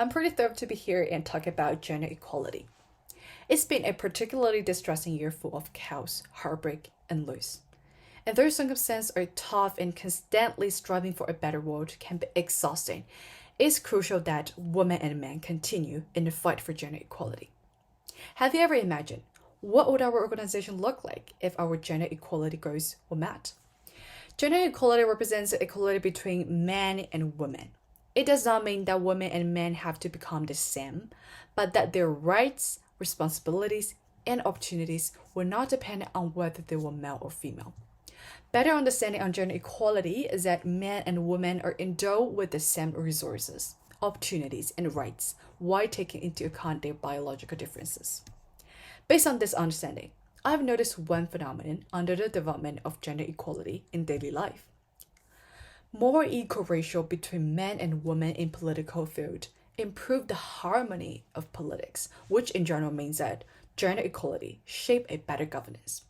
I'm pretty thrilled to be here and talk about gender equality. It's been a particularly distressing year full of chaos, heartbreak, and loss. And those circumstances are tough and constantly striving for a better world can be exhausting. It's crucial that women and men continue in the fight for gender equality. Have you ever imagined what would our organization look like if our gender equality goals were met? Gender equality represents equality between men and women. It does not mean that women and men have to become the same, but that their rights, responsibilities, and opportunities will not depend on whether they were male or female. Better understanding on gender equality is that men and women are endowed with the same resources, opportunities, and rights while taking into account their biological differences. Based on this understanding, I've noticed one phenomenon under the development of gender equality in daily life. More equal ratio between men and women in political field improve the harmony of politics, which in general means that gender equality shape a better governance.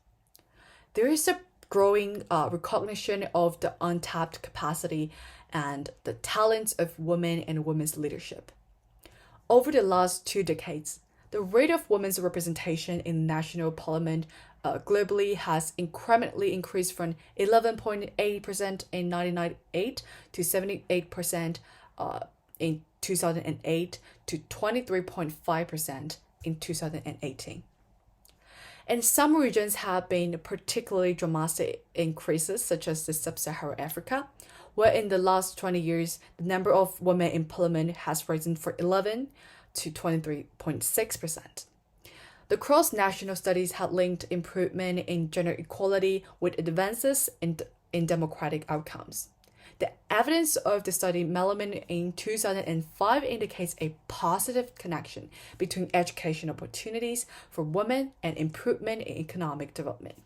There is a growing recognition of the untapped capacity and the talents of women and women's leadership. Over the last 2 decades, the rate of women's representation in national parliament globally has incrementally increased from 11.8% in 1998 to 78% in 2008 to 23.5% in 2018. And some regions have been particularly dramatic increases, such as the sub-Saharan Africa, where in the last 20 years, the number of women in parliament has risen from 11 to 23.6%. The cross-national studies had linked improvement in gender equality with advances in democratic outcomes. The evidence of the study Melamin in 2005 indicates a positive connection between education opportunities for women and improvement in economic development.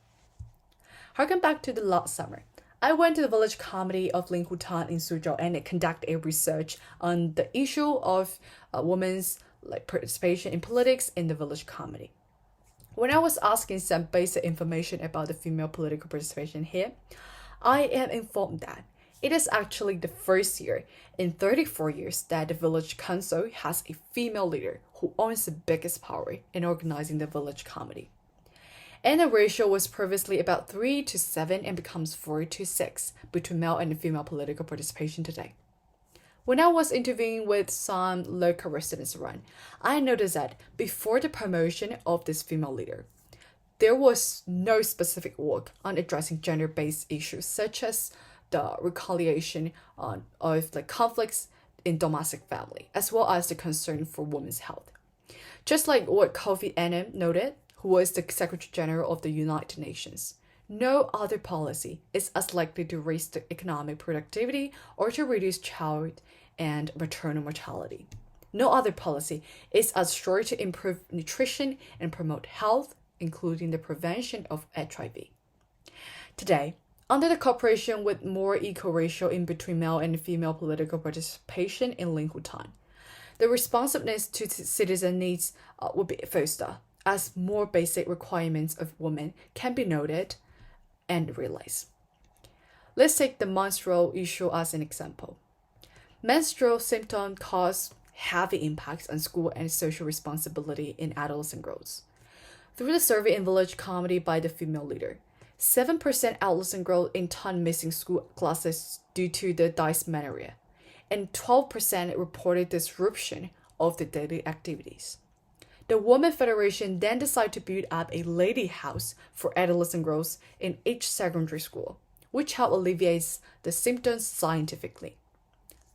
Harken back to the last summer. I went to the village community of Linhutan in Suzhou and conducted a research on the issue of women's participation in politics in the village community. When I was asking some basic information about the female political participation here, I am informed that it is actually the first year in 34 years that the village council has a female leader who owns the biggest power in organizing the village community. And the ratio was previously about 3 to 7 and becomes 4 to 6 between male and female political participation today. When I was interviewing with some local residents around, I noticed that before the promotion of this female leader, there was no specific work on addressing gender-based issues such as the retaliation of the conflicts in domestic family, as well as the concern for women's health. Just like what Kofi Annan noted, who was the Secretary General of the United Nations, no other policy is as likely to raise the economic productivity or to reduce child and maternal mortality. No other policy is as sure to improve nutrition and promote health, including the prevention of HIV. Today, under the cooperation with more equal ratio in between male and female political participation in Linhutan, the responsiveness to citizen needs will be fostered as more basic requirements of women can be noted and realized. Let's take the menstrual issue as an example. Menstrual symptoms cause heavy impacts on school and social responsibility in adolescent girls. Through the survey in village community by the female leader, 7% adolescent girls in turn missing school classes due to the dysmenorrhea, and 12% reported disruption of the daily activities. The Women Federation then decided to build up a lady house for adolescent girls in each secondary school, which helped alleviate the symptoms scientifically.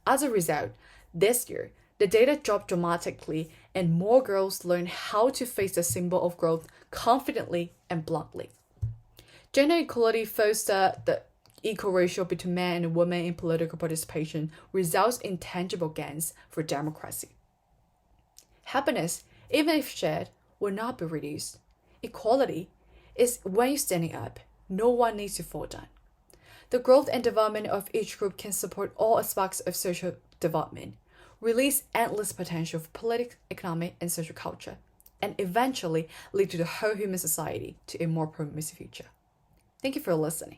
As a result, this year, the data dropped dramatically and more girls learned how to face the symbol of growth confidently and bluntly. Gender equality fosters the equal ratio between men and women in political participation results in tangible gains for democracy. Happiness, even if shared, will not be reduced. Equality is when you're standing up, no one needs to fall down. The growth and development of each group can support all aspects of social development, release endless potential for political, economic, and social culture, and eventually lead to the whole human society to a more promising future. Thank you for listening.